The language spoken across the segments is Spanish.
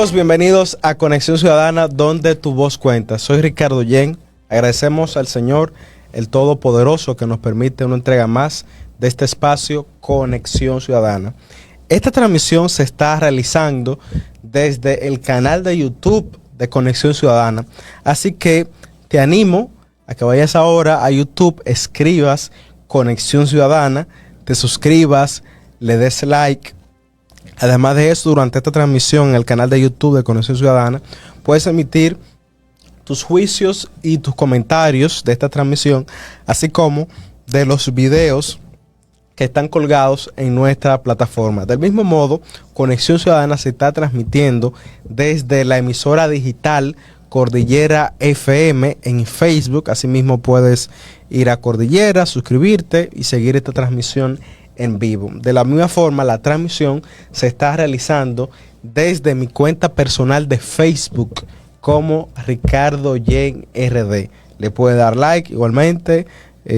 Amigos, bienvenidos a Conexión Ciudadana, donde tu voz cuenta. Soy Ricardo Yen. Agradecemos al Señor, el Todopoderoso, que nos permite una entrega más de este espacio Conexión Ciudadana. Esta transmisión se está realizando desde el canal de YouTube de Conexión Ciudadana. Así que te animo a que vayas ahora a YouTube, escribas Conexión Ciudadana, te suscribas, le des like. Además de eso, durante esta transmisión en el canal de YouTube de Conexión Ciudadana, puedes emitir tus juicios y tus comentarios de esta transmisión, así como de los videos que están colgados en nuestra plataforma. Del mismo modo, Conexión Ciudadana se está transmitiendo desde la emisora digital Cordillera FM en Facebook. Asimismo, puedes ir a Cordillera, suscribirte y seguir esta transmisión en vivo. De la misma forma, la transmisión se está realizando desde mi cuenta personal de Facebook como Ricardo Yen RD. Le puedes dar like igualmente,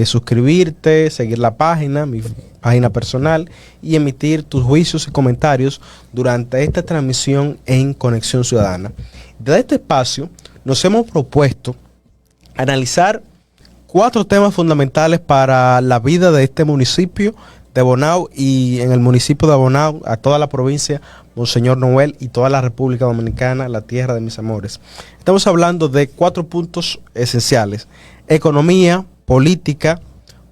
suscribirte, seguir la página, mi página personal, y emitir tus juicios y comentarios durante esta transmisión en Conexión Ciudadana. Desde este espacio nos hemos propuesto analizar 4 temas fundamentales para la vida de este municipio de Bonao y en el municipio de Bonao, a toda la provincia Monseñor Noel y toda la República Dominicana, la tierra de mis amores. Estamos hablando de 4 puntos esenciales: economía, política,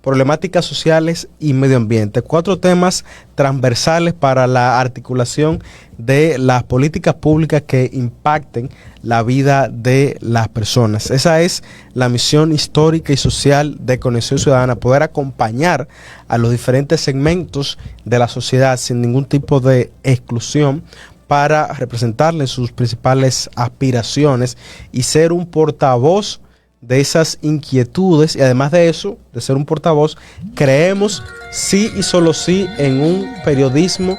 problemáticas sociales y medio ambiente. 4 temas transversales para la articulación de las políticas públicas que impacten la vida de las personas. Esa es la misión histórica y social de Conexión Ciudadana: poder acompañar a los diferentes segmentos de la sociedad sin ningún tipo de exclusión, para representarles sus principales aspiraciones y ser un portavoz de esas inquietudes. Y además de eso, de ser un portavoz, creemos sí y solo sí en un periodismo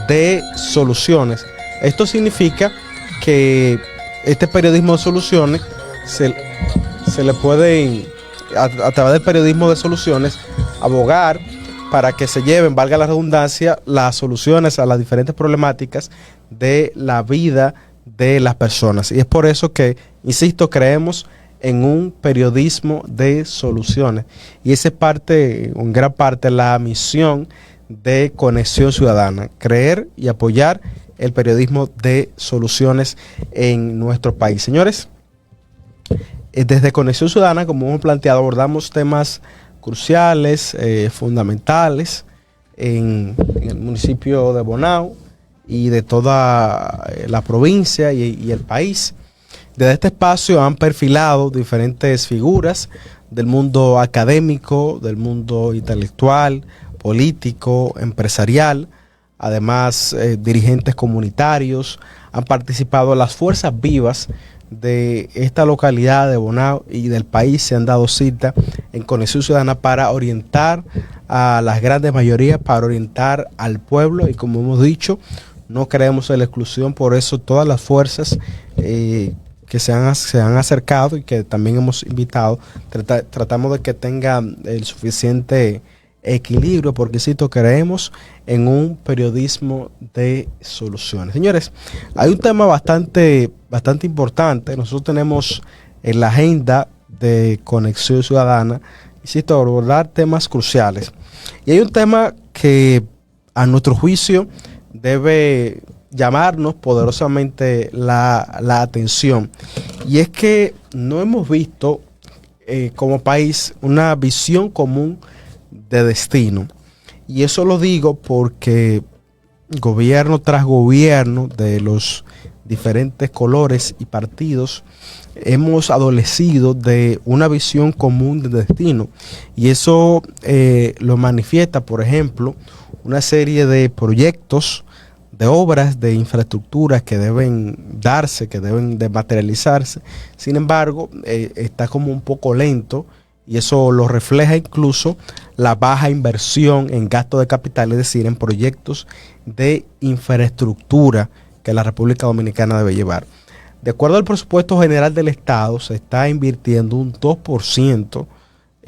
de soluciones. Esto significa que este periodismo de soluciones se le puede, a través del periodismo de soluciones, abogar para que se lleven, valga la redundancia, las soluciones a las diferentes problemáticas de la vida de las personas. Y es por eso que, insisto, creemos en un periodismo de soluciones. Y esa es parte, en gran parte, la misión de Conexión Ciudadana: creer y apoyar el periodismo de soluciones en nuestro país. Señores, desde Conexión Ciudadana, como hemos planteado, abordamos temas cruciales, fundamentales en el municipio de Bonao y de toda la provincia y el país. Desde este espacio han perfilado diferentes figuras del mundo académico, del mundo intelectual, político, empresarial. Además, dirigentes comunitarios han participado. Las fuerzas vivas de esta localidad de Bonao y del país se han dado cita en Conexión Ciudadana para orientar a las grandes mayorías, para orientar al pueblo. Y como hemos dicho, no creemos en la exclusión. Por eso todas las fuerzas que se han acercado y que también hemos invitado, tratamos de que tengan el suficiente equilibrio, porque insisto, creemos en un periodismo de soluciones. Señores, hay un tema bastante importante. Nosotros tenemos en la agenda de Conexión Ciudadana, insisto, abordar temas cruciales. Y hay un tema que, a nuestro juicio, debe llamarnos poderosamente la atención, y es que no hemos visto como país una visión común de destino. Y eso lo digo porque gobierno tras gobierno de los diferentes colores y partidos hemos adolecido de una visión común de destino, y eso lo manifiesta, por ejemplo, una serie de proyectos, de obras de infraestructura que deben darse, que deben de materializarse. Sin embargo, está como un poco lento, y eso lo refleja incluso la baja inversión en gasto de capital, es decir, en proyectos de infraestructura que la República Dominicana debe llevar. De acuerdo al presupuesto general del Estado, se está invirtiendo un 2%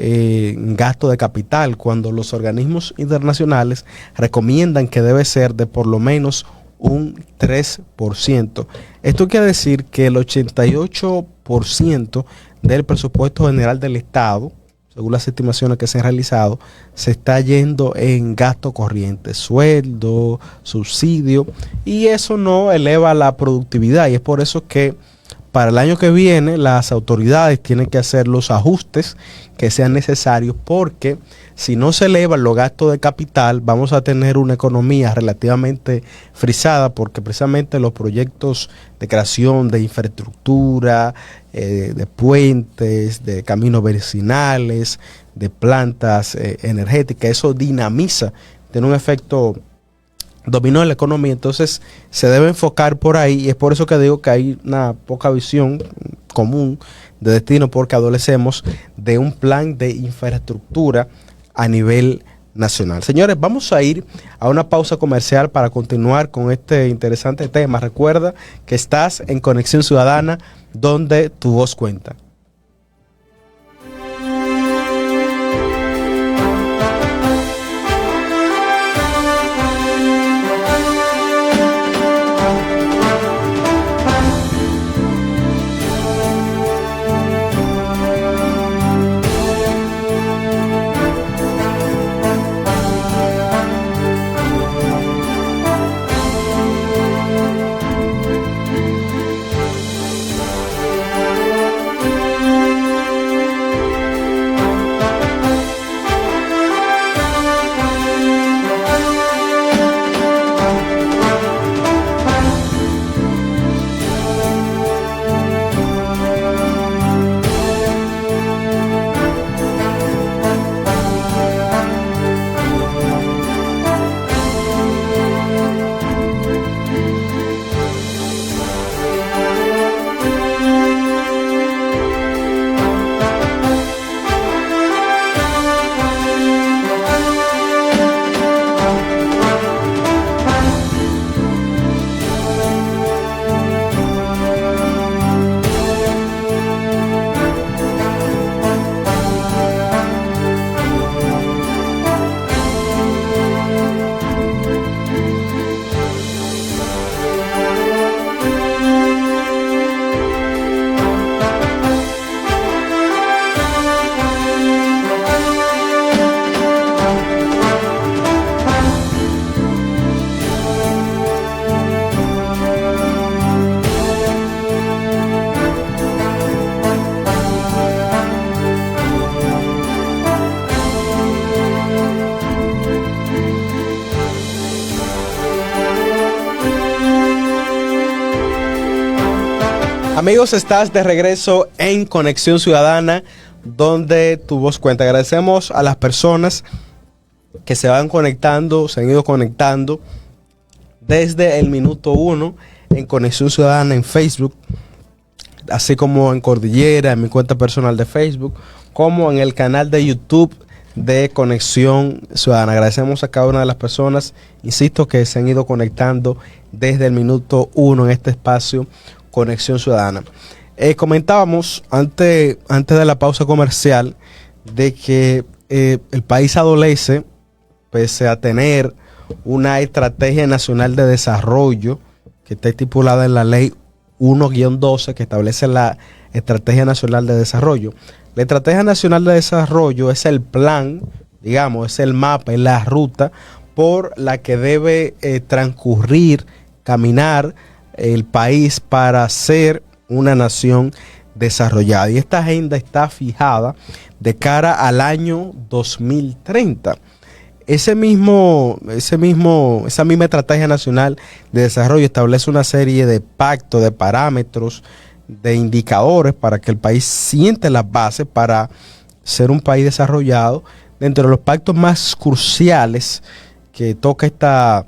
en gasto de capital, cuando los organismos internacionales recomiendan que debe ser de por lo menos un 3%. Esto quiere decir que el 88% del presupuesto general del Estado, según las estimaciones que se han realizado, se está yendo en gasto corriente, sueldo, subsidio, y eso no eleva la productividad, y es por eso que para el año que viene las autoridades tienen que hacer los ajustes que sean necesarios, porque si no se elevan los gastos de capital, vamos a tener una economía relativamente frisada, porque precisamente los proyectos de creación de infraestructura, de puentes, de caminos vecinales, de plantas energéticas, eso dinamiza, tiene un efecto dominó en la economía. Entonces se debe enfocar por ahí, y es por eso que digo que hay una poca visión común de destino, porque adolecemos de un plan de infraestructura a nivel nacional. Señores, vamos a ir a una pausa comercial para continuar con este interesante tema. Recuerda que estás en Conexión Ciudadana, donde tu voz cuenta. Amigos, estás de regreso en Conexión Ciudadana, donde tu voz cuenta. Agradecemos a las personas que se van conectando, se han ido conectando desde el minuto 1 en Conexión Ciudadana en Facebook, así como en Cordillera, en mi cuenta personal de Facebook, como en el canal de YouTube de Conexión Ciudadana. Agradecemos a cada una de las personas, insisto, que se han ido conectando desde el minuto 1 en este espacio Conexión Ciudadana. Comentábamos antes de la pausa comercial de que el país adolece, pese a tener una estrategia nacional de desarrollo que está estipulada en la ley 1-12, que establece la estrategia nacional de desarrollo. La estrategia nacional de desarrollo es el plan, digamos, es el mapa, es la ruta por la que debe transcurrir, caminar el país para ser una nación desarrollada. Y esta agenda está fijada de cara al año 2030. Esa misma estrategia nacional de desarrollo establece una serie de pactos, de parámetros, de indicadores para que el país siente las bases para ser un país desarrollado. Dentro de los pactos más cruciales que toca esta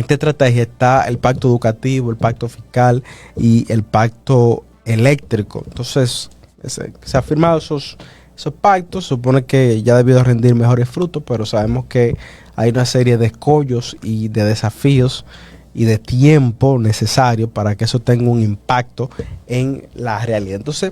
estrategia está el pacto educativo, el pacto fiscal y el pacto eléctrico. Entonces, se han firmado esos pactos, se supone que ya ha debido rendir mejores frutos, pero sabemos que hay una serie de escollos y de desafíos y de tiempo necesario para que eso tenga un impacto en la realidad. Entonces,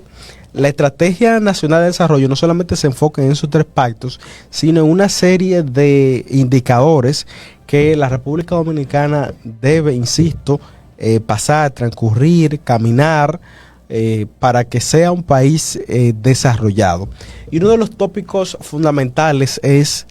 la Estrategia Nacional de Desarrollo no solamente se enfoca en esos tres pactos, sino en una serie de indicadores que la República Dominicana debe, insisto, pasar, transcurrir, caminar, para que sea un país desarrollado. Y uno de los tópicos fundamentales es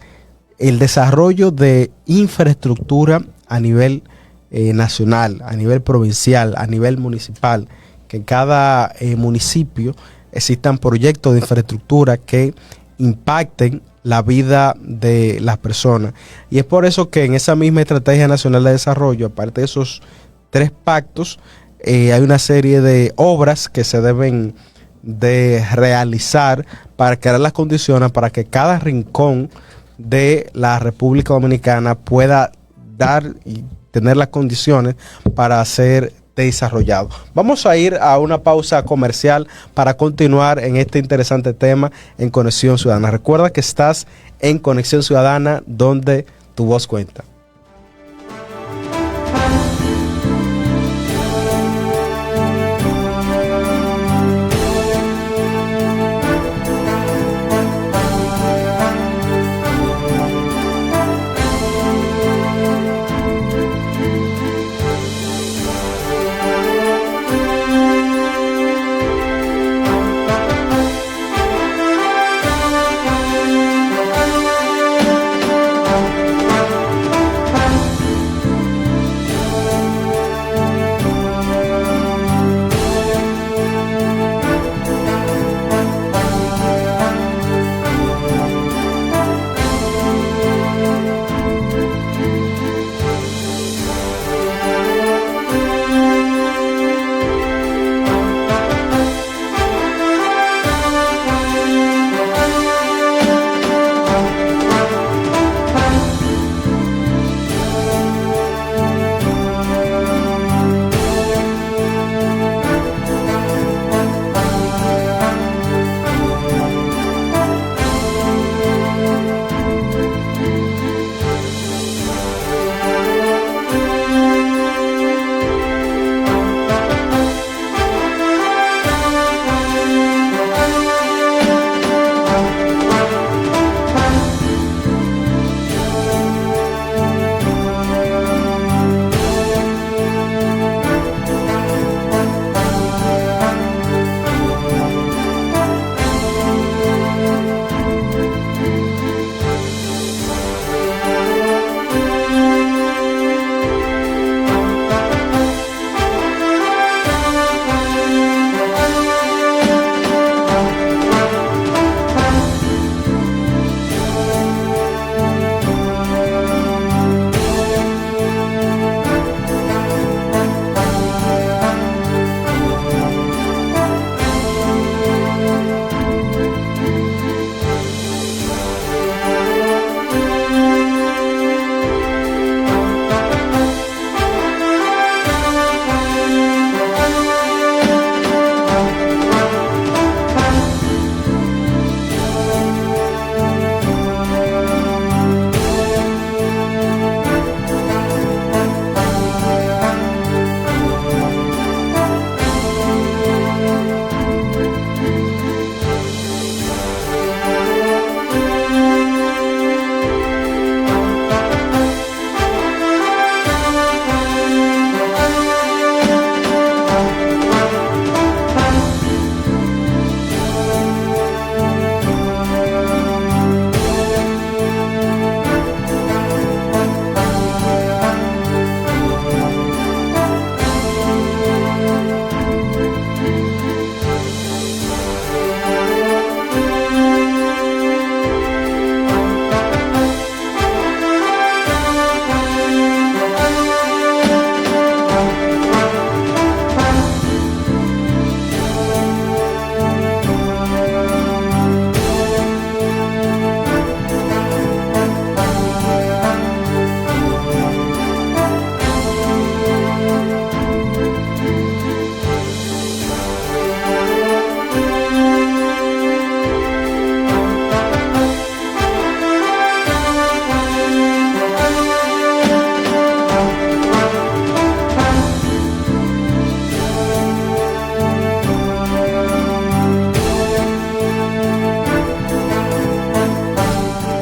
el desarrollo de infraestructura a nivel nacional, a nivel provincial, a nivel municipal, que en cada municipio existan proyectos de infraestructura que impacten la vida de las personas. Y es por eso que en esa misma Estrategia Nacional de Desarrollo, aparte de esos tres pactos, hay una serie de obras que se deben de realizar para crear las condiciones para que cada rincón de la República Dominicana pueda dar y tener las condiciones para ser desarrollado. Vamos a ir a una pausa comercial para continuar en este interesante tema en Conexión Ciudadana. Recuerda que estás en Conexión Ciudadana, donde tu voz cuenta.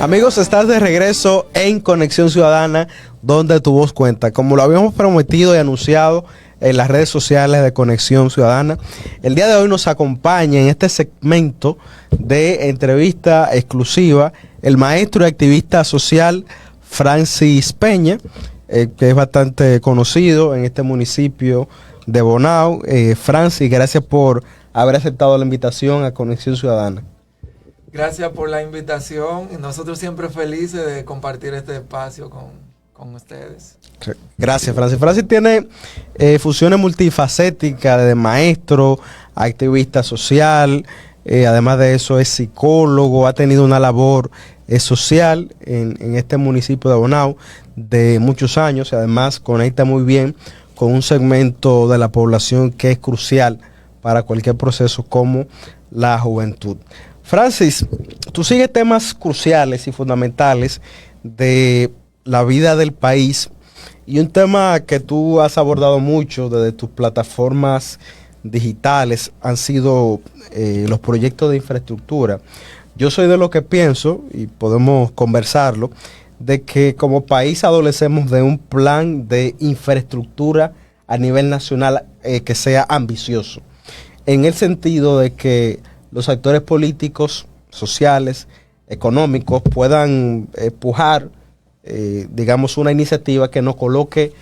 Amigos, estás de regreso en Conexión Ciudadana, donde tu voz cuenta. Como lo habíamos prometido y anunciado en las redes sociales de Conexión Ciudadana, el día de hoy nos acompaña en este segmento de entrevista exclusiva el maestro y activista social Francis Peña, que es bastante conocido en este municipio de Bonao. Francis, gracias por haber aceptado la invitación a Conexión Ciudadana. Gracias por la invitación y nosotros siempre felices de compartir este espacio con ustedes. Gracias, Francis. Francis tiene funciones multifacéticas de maestro, activista social, además de eso es psicólogo, ha tenido una labor social en este municipio de Bonao de muchos años y además conecta muy bien con un segmento de la población que es crucial para cualquier proceso como la juventud. Francis, tú sigues temas cruciales y fundamentales de la vida del país y un tema que tú has abordado mucho desde tus plataformas digitales han sido los proyectos de infraestructura. Yo soy de lo que pienso, y podemos conversarlo, de que como país adolecemos de un plan de infraestructura a nivel nacional que sea ambicioso, en el sentido de que los actores políticos, sociales, económicos puedan empujar, digamos, una iniciativa que nos coloque,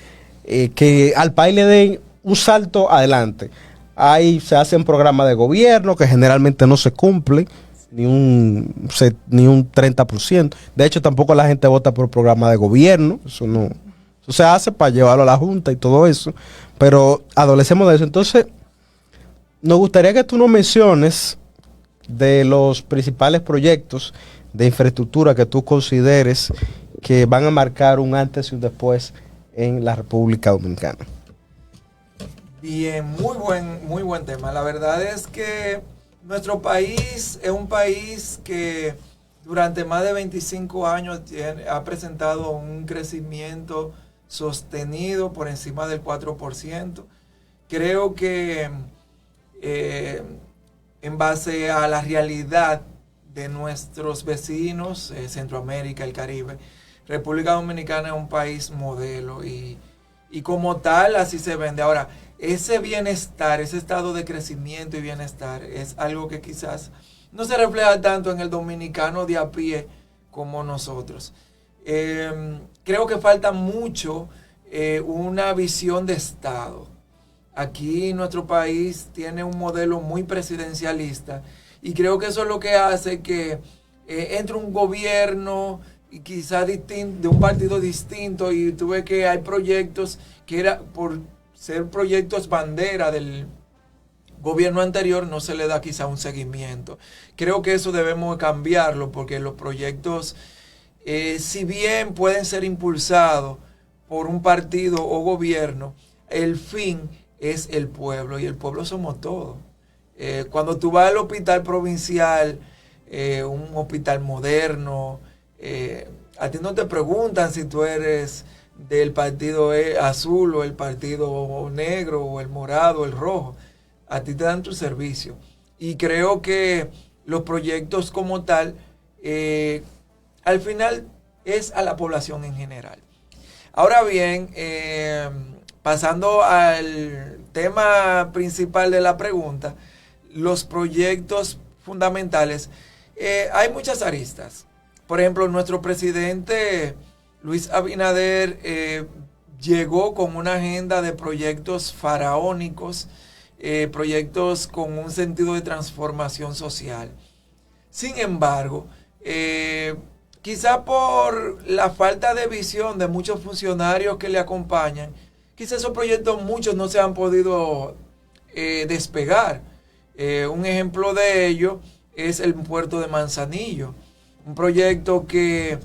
que al país le den un salto adelante. Ahí se hacen programas de gobierno que generalmente no se cumplen, ni un 30%. De hecho, tampoco la gente vota por programa de gobierno. Eso se hace para llevarlo a la Junta y todo eso. Pero adolecemos de eso. Entonces, nos gustaría que tú nos menciones de los principales proyectos de infraestructura que tú consideres que van a marcar un antes y un después en la República Dominicana. Bien, muy buen tema. La verdad es que nuestro país es un país que durante más de 25 años ha presentado un crecimiento sostenido por encima del 4%. Creo que en base a la realidad de nuestros vecinos, Centroamérica, el Caribe, República Dominicana es un país modelo y como tal así se vende. Ahora, ese bienestar, ese estado de crecimiento y bienestar es algo que quizás no se refleja tanto en el dominicano de a pie como nosotros. Creo que falta mucho una visión de Estado. Aquí nuestro país tiene un modelo muy presidencialista y creo que eso es lo que hace que entre un gobierno y quizás de un partido distinto y tú ves que hay proyectos que era por ser proyectos bandera del gobierno anterior no se le da quizá un seguimiento. Creo que eso debemos cambiarlo porque los proyectos, si bien pueden ser impulsados por un partido o gobierno, el fin es el pueblo y el pueblo somos todos. Cuando tú vas al hospital provincial, un hospital moderno, a ti no te preguntan si tú eres del partido azul o el partido negro o el morado o el rojo. A ti te dan tu servicio. Y creo que los proyectos como tal, al final es a la población en general. Ahora bien, pasando al tema principal de la pregunta, los proyectos fundamentales, hay muchas aristas. Por ejemplo, nuestro presidente Luis Abinader llegó con una agenda de proyectos faraónicos, proyectos con un sentido de transformación social. Sin embargo, quizá por la falta de visión de muchos funcionarios que le acompañan, quizá esos proyectos muchos no se han podido despegar. Un ejemplo de ello es el puerto de Manzanillo, un proyecto que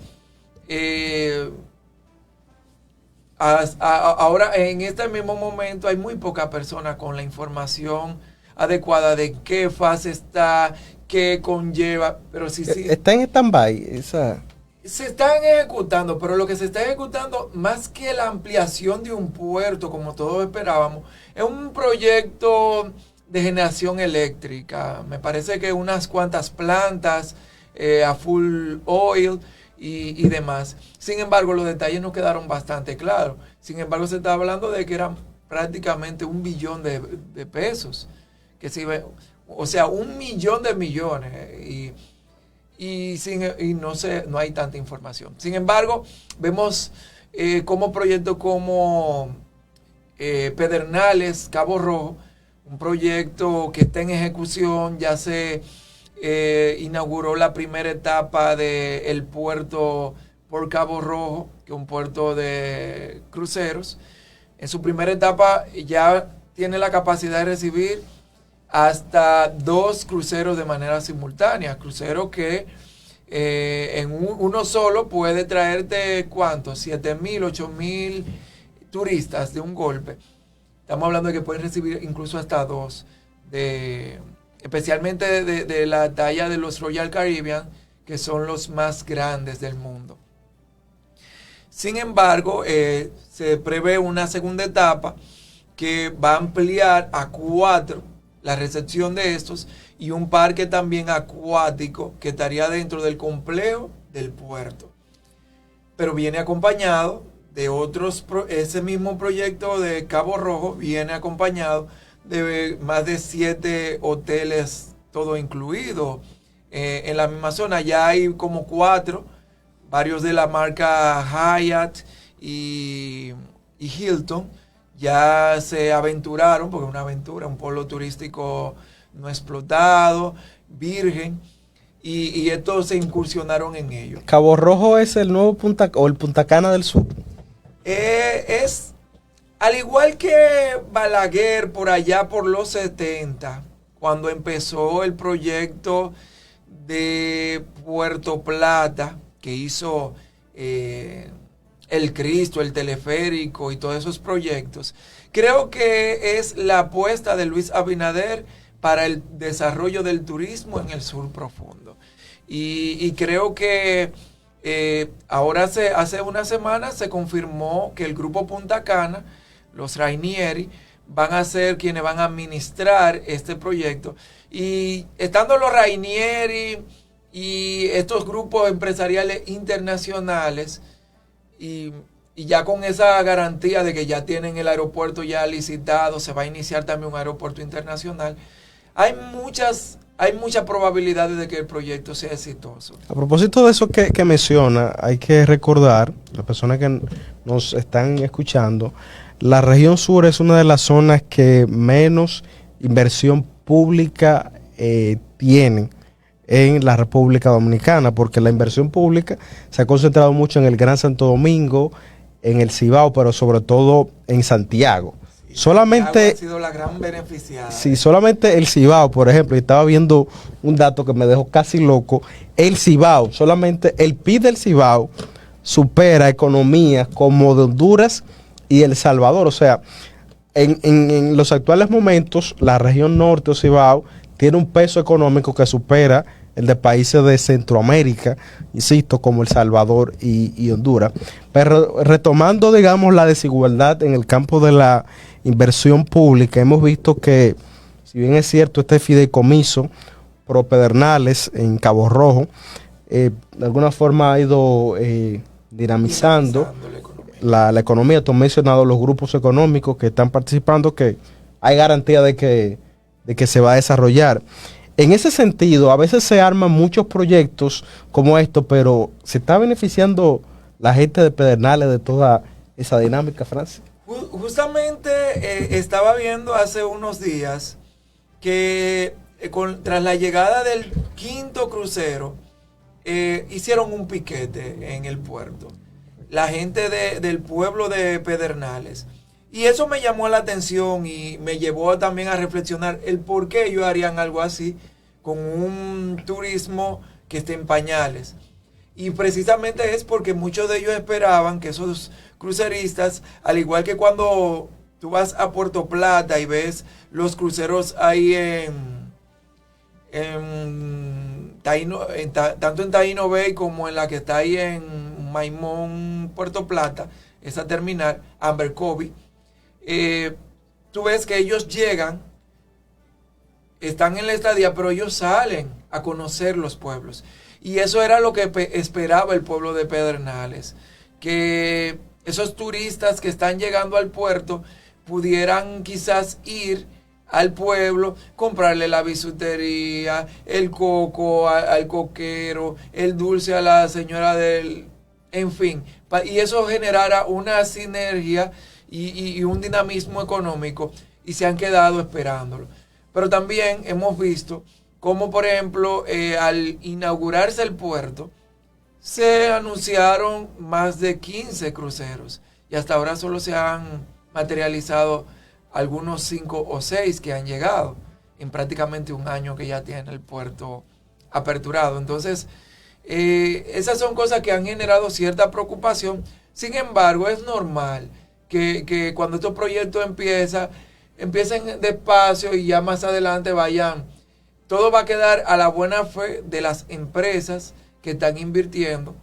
ahora en este mismo momento hay muy pocas personas con la información adecuada de qué fase está, qué conlleva, pero sí. Está en stand-by esa. Se están ejecutando, pero lo que se está ejecutando, más que la ampliación de un puerto, como todos esperábamos, es un proyecto de generación eléctrica. Me parece que unas cuantas plantas a full oil y demás. Sin embargo, los detalles no quedaron bastante claros. Sin embargo, se está hablando de que eran prácticamente 1 billón de pesos. Que se iba, o sea, 1 millón de millones. Y no hay tanta información. Sin embargo, vemos como proyectos como Pedernales, Cabo Rojo, un proyecto que está en ejecución, ya se inauguró la primera etapa del puerto por Cabo Rojo, que es un puerto de cruceros. En su primera etapa ya tiene la capacidad de recibir hasta 2 cruceros de manera simultánea. Cruceros que en uno solo puede traerte, ¿cuántos? 7.000, 8.000 turistas de un golpe. Estamos hablando de que pueden recibir incluso hasta 2, especialmente de la talla de los Royal Caribbean, que son los más grandes del mundo. Sin embargo, se prevé una segunda etapa que va a ampliar a 4 la recepción de estos y un parque también acuático que estaría dentro del complejo del puerto. Pero viene acompañado de otros, ese mismo proyecto de Cabo Rojo viene acompañado de más de 7 hoteles, todo incluido. En la misma zona ya hay como 4, varios de la marca Hyatt y Hilton ya se aventuraron, porque es una aventura, un polo turístico no explotado, virgen, y estos se incursionaron en ello. Cabo Rojo es el nuevo el Punta Cana del Sur. Es al igual que Balaguer por allá por los 70, cuando empezó el proyecto de Puerto Plata, que hizo el Cristo, el teleférico y todos esos proyectos. Creo que es la apuesta de Luis Abinader para el desarrollo del turismo en el sur profundo. Y creo que ahora hace una semana se confirmó que el grupo Punta Cana, los Rainieri, van a ser quienes van a administrar este proyecto. Y estando los Rainieri y estos grupos empresariales internacionales, y ya con esa garantía de que ya tienen el aeropuerto ya licitado, se va a iniciar también un aeropuerto internacional, hay muchas probabilidades de que el proyecto sea exitoso. A propósito de eso que menciona, hay que recordar, las personas que nos están escuchando, la región sur es una de las zonas que menos inversión pública tienen en la República Dominicana, porque la inversión pública se ha concentrado mucho en el Gran Santo Domingo, en el Cibao, pero sobre todo en Santiago. Sí, solamente ha sido la gran beneficiada. Sí, solamente el Cibao, por ejemplo, y estaba viendo un dato que me dejó casi loco, el Cibao, solamente el PIB del Cibao supera economías como de Honduras y El Salvador. O sea, en los actuales momentos, la región norte o Cibao tiene un peso económico que supera el de países de Centroamérica, insisto, como El Salvador y Honduras. Pero retomando, digamos, la desigualdad en el campo de la inversión pública, hemos visto que, si bien es cierto, este fideicomiso pro Pedernales en Cabo Rojo, de alguna forma ha ido dinamizando la economía. Tú has mencionado los grupos económicos que están participando, que hay garantía de que se va a desarrollar. En ese sentido, a veces se arman muchos proyectos como estos, pero ¿se está beneficiando la gente de Pedernales de toda esa dinámica, Francis? Justamente estaba viendo hace unos días que tras la llegada del 5º crucero, hicieron un piquete en el puerto. La gente del pueblo de Pedernales. Y eso me llamó la atención y me llevó también a reflexionar el por qué ellos harían algo así con un turismo que esté en pañales. Y precisamente es porque muchos de ellos esperaban que esos cruceristas, al igual que cuando tú vas a Puerto Plata y ves los cruceros ahí tanto en Taino Bay como en la que está ahí en Maimón, Puerto Plata, esa terminal, Amber Covey, tú ves que ellos llegan están en la estadía, pero ellos salen a conocer los pueblos. Y eso era lo que esperaba el pueblo de Pedernales, que esos turistas que están llegando al puerto pudieran quizás ir al pueblo, comprarle la bisutería, el coco al coquero, el dulce a la señora del... En fin, y eso generara una sinergia y un dinamismo económico, y se han quedado esperándolo. Pero también hemos visto cómo, por ejemplo, al inaugurarse el puerto, se anunciaron más de 15 cruceros, y hasta ahora solo se han materializado algunos 5 o 6 que han llegado en prácticamente un año que ya tiene el puerto aperturado. Entonces, esas son cosas que han generado cierta preocupación. Sin embargo, es normal que cuando estos proyectos empiecen despacio y ya más adelante vayan. Todo va a quedar a la buena fe de las empresas que están invirtiendo,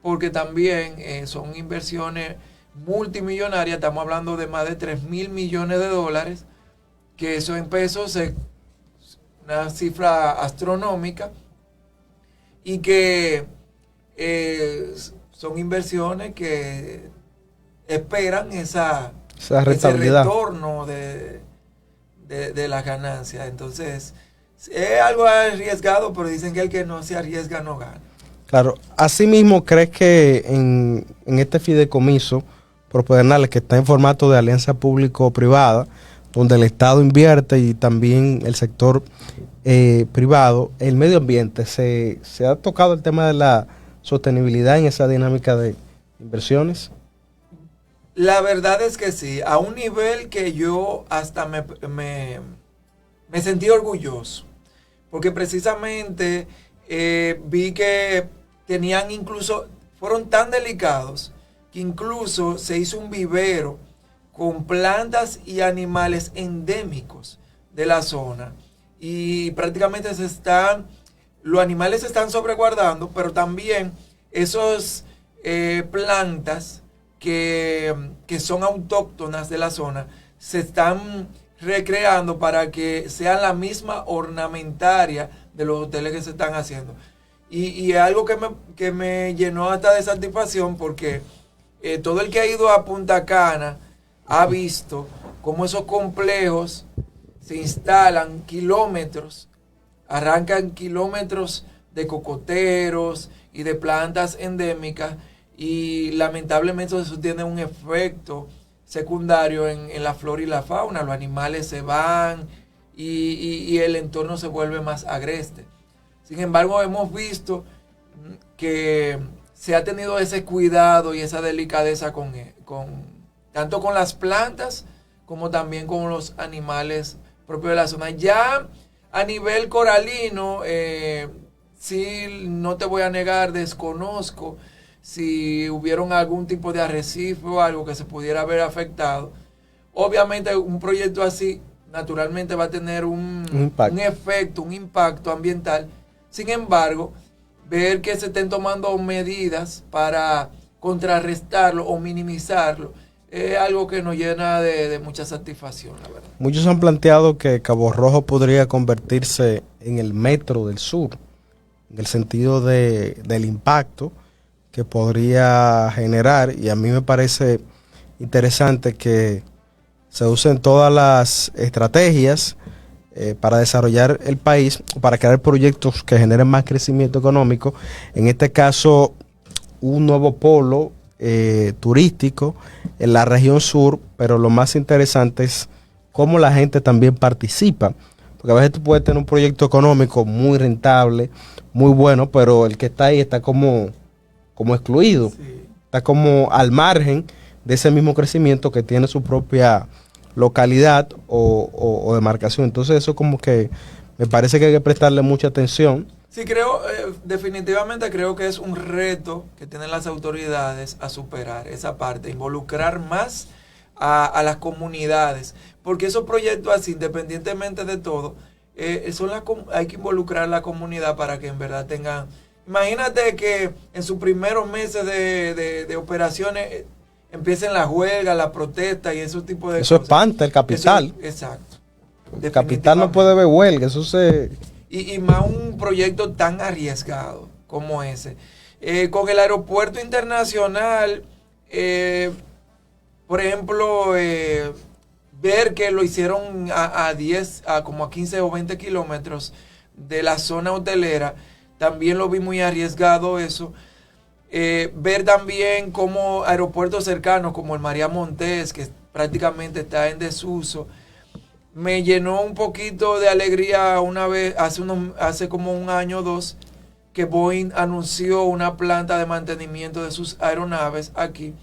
porque también son inversiones multimillonarias. Estamos hablando de más de 3,000 millones de dólares, que eso en pesos es una cifra astronómica, y que son inversiones que esperan ese retorno de las ganancias. Entonces, es algo arriesgado, pero dicen que el que no se arriesga no gana. Claro. Asimismo, ¿crees que en este fideicomiso por Pedernales, que está en formato de alianza público-privada, donde el Estado invierte y también el sector privado, el medio ambiente, se ha tocado el tema de la sostenibilidad en esa dinámica de inversiones? La verdad es que sí, a un nivel que yo hasta me sentí orgulloso, porque precisamente vi que tenían fueron tan delicados que incluso se hizo un vivero con plantas y animales endémicos de la zona, y prácticamente los animales se están sobreguardando, pero también esos plantas que son autóctonas de la zona se están recreando para que sean la misma ornamentaria de los hoteles que se están haciendo. Y es algo que me llenó hasta de satisfacción, porque todo el que ha ido a Punta Cana ha visto cómo esos complejos se instalan kilómetros, arrancan kilómetros de cocoteros y de plantas endémicas, y lamentablemente eso tiene un efecto secundario en la flora y la fauna. Los animales se van y el entorno se vuelve más agreste. Sin embargo, hemos visto que se ha tenido ese cuidado y esa delicadeza tanto con las plantas como también con los animales propios de la zona. Ya a nivel coralino, sí, no te voy a negar, desconozco si hubieron algún tipo de arrecife o algo que se pudiera haber afectado. Obviamente un proyecto así naturalmente va a tener un efecto, un impacto ambiental. Sin embargo, ver que se estén tomando medidas para contrarrestarlo o minimizarlo es algo que nos llena de mucha satisfacción, la verdad. Muchos han planteado que Cabo Rojo podría convertirse en el metro del sur, en el sentido del impacto que podría generar, y a mí me parece interesante que se usen todas las estrategias para desarrollar el país, para crear proyectos que generen más crecimiento económico. En este caso, un nuevo polo turístico en la región sur, pero lo más interesante es cómo la gente también participa, porque a veces tú puedes tener un proyecto económico muy rentable, muy bueno, pero el que está ahí está como excluido, sí, está como al margen de ese mismo crecimiento que tiene su propia localidad o demarcación. Entonces eso como que me parece que hay que prestarle mucha atención. Sí, definitivamente creo que es un reto que tienen las autoridades a superar esa parte, involucrar más a las comunidades, porque esos proyectos así, independientemente de todo, hay que involucrar a la comunidad para que en verdad tengan... Imagínate que en sus primeros meses de operaciones empiecen las huelgas, las protestas y esos tipos de eso cosas. Eso espanta el capital. Exacto. El capital no puede ver huelga, eso se... Y más un proyecto tan arriesgado como ese. Con el aeropuerto internacional, por ejemplo, ver que lo hicieron a como a 15 o 20 kilómetros de la zona hotelera, también lo vi muy arriesgado eso. Ver también como aeropuertos cercanos como el María Montés, que prácticamente está en desuso, me llenó un poquito de alegría una vez, hace como un año o dos, que Boeing anunció una planta de mantenimiento de sus aeronaves aquí,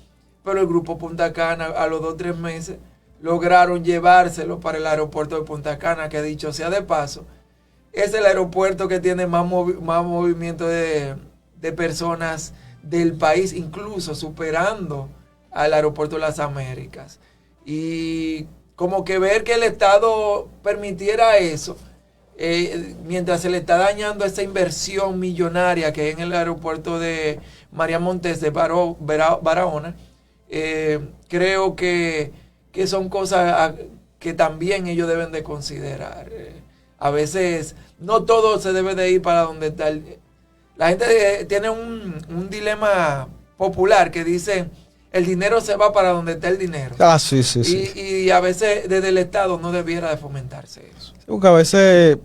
pero el grupo Punta Cana a los 2 o 3 meses lograron llevárselo para el aeropuerto de Punta Cana, que dicho sea de paso, es el aeropuerto que tiene más movimiento de personas del país, incluso superando al aeropuerto de las Américas. Y como que ver que el Estado permitiera eso, mientras se le está dañando esa inversión millonaria que hay en el aeropuerto de María Montés de Barahona, creo que son cosas que también ellos deben de considerar. A veces no todo se debe de ir para donde está la gente tiene un dilema popular que dice el dinero se va para donde está el dinero. Sí. Y a veces desde el Estado no debiera de fomentarse eso. Porque a veces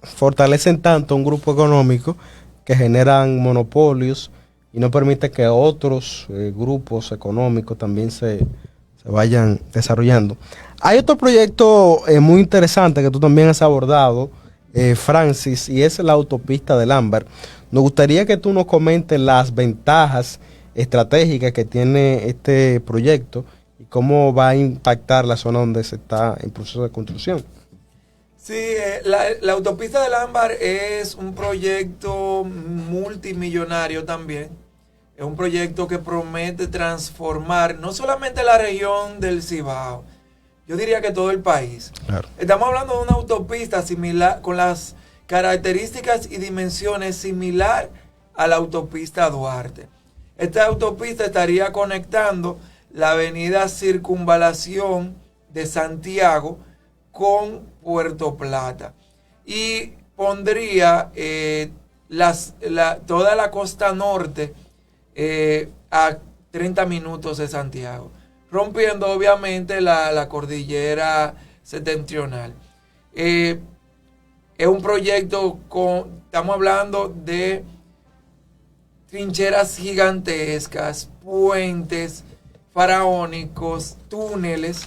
fortalecen tanto un grupo económico que generan monopolios y no permite que otros grupos económicos también se vayan desarrollando. Hay otro proyecto muy interesante que tú también has abordado, Francis, y es la autopista del Ámbar. Nos gustaría que tú nos comentes las ventajas estratégicas que tiene este proyecto y cómo va a impactar la zona donde se está en proceso de construcción. Sí, la autopista del Ámbar es un proyecto multimillonario también. Es un proyecto que promete transformar no solamente la región del Cibao, yo diría que todo el país. Claro. Estamos hablando de una autopista similar, con las características y dimensiones similar a la autopista Duarte. Esta autopista estaría conectando la avenida Circunvalación de Santiago con Puerto Plata y pondría toda la costa norte a 30 minutos de Santiago, rompiendo obviamente la cordillera septentrional. Es un proyecto estamos hablando de trincheras gigantescas, puentes faraónicos, túneles.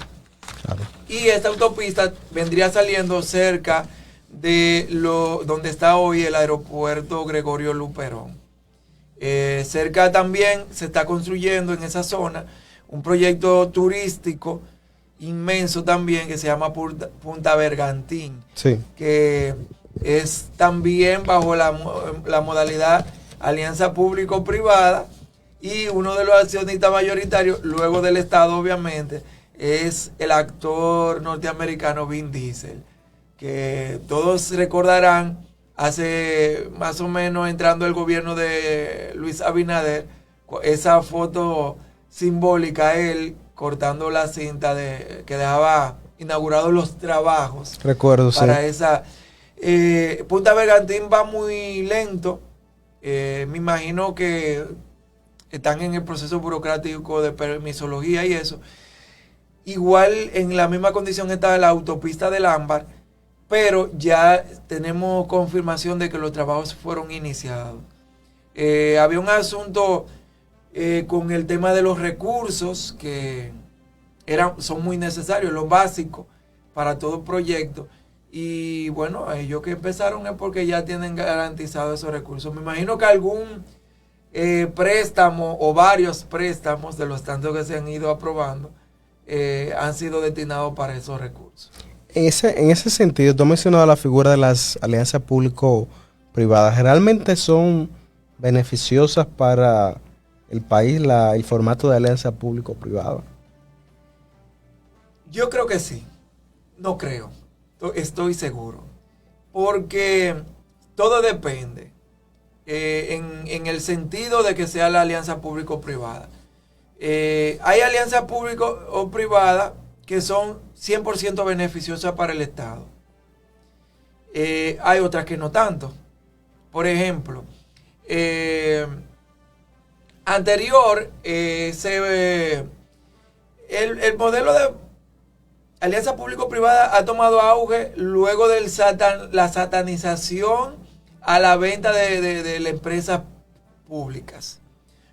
Claro. Y esta autopista vendría saliendo cerca de donde está hoy el aeropuerto Gregorio Luperón. Cerca también se está construyendo en esa zona un proyecto turístico inmenso también que se llama Punta Bergantín, sí, que es también bajo la modalidad alianza público-privada, y uno de los accionistas mayoritarios, luego del Estado obviamente, es el actor norteamericano Vin Diesel, que todos recordarán hace más o menos entrando el gobierno de Luis Abinader, esa foto simbólica, él cortando la cinta que dejaba inaugurados los trabajos. Recuerdo, para sí. esa. Punta Bergantín va muy lento. Me imagino que están en el proceso burocrático de permisología y eso. Igual en la misma condición está la autopista del Ámbar, pero ya tenemos confirmación de que los trabajos fueron iniciados. Había un asunto con el tema de los recursos que son muy necesarios, los básicos para todo proyecto. Y bueno, ellos que empezaron es porque ya tienen garantizados esos recursos. Me imagino que algún préstamo o varios préstamos de los tantos que se han ido aprobando han sido destinados para esos recursos. En ese sentido, tú has mencionado la figura de las alianzas público-privadas. ¿Realmente son beneficiosas para el país el formato de alianza público-privada? Yo creo que sí. No creo. Estoy seguro. Porque todo depende. En el sentido de que sea la alianza público-privada. Hay alianzas público o privadas que son 100% beneficiosas para el Estado. hay otras que no tanto. Por ejemplo, anterior, el modelo de alianza público-privada ha tomado auge luego de la satanización a la venta de las empresas públicas.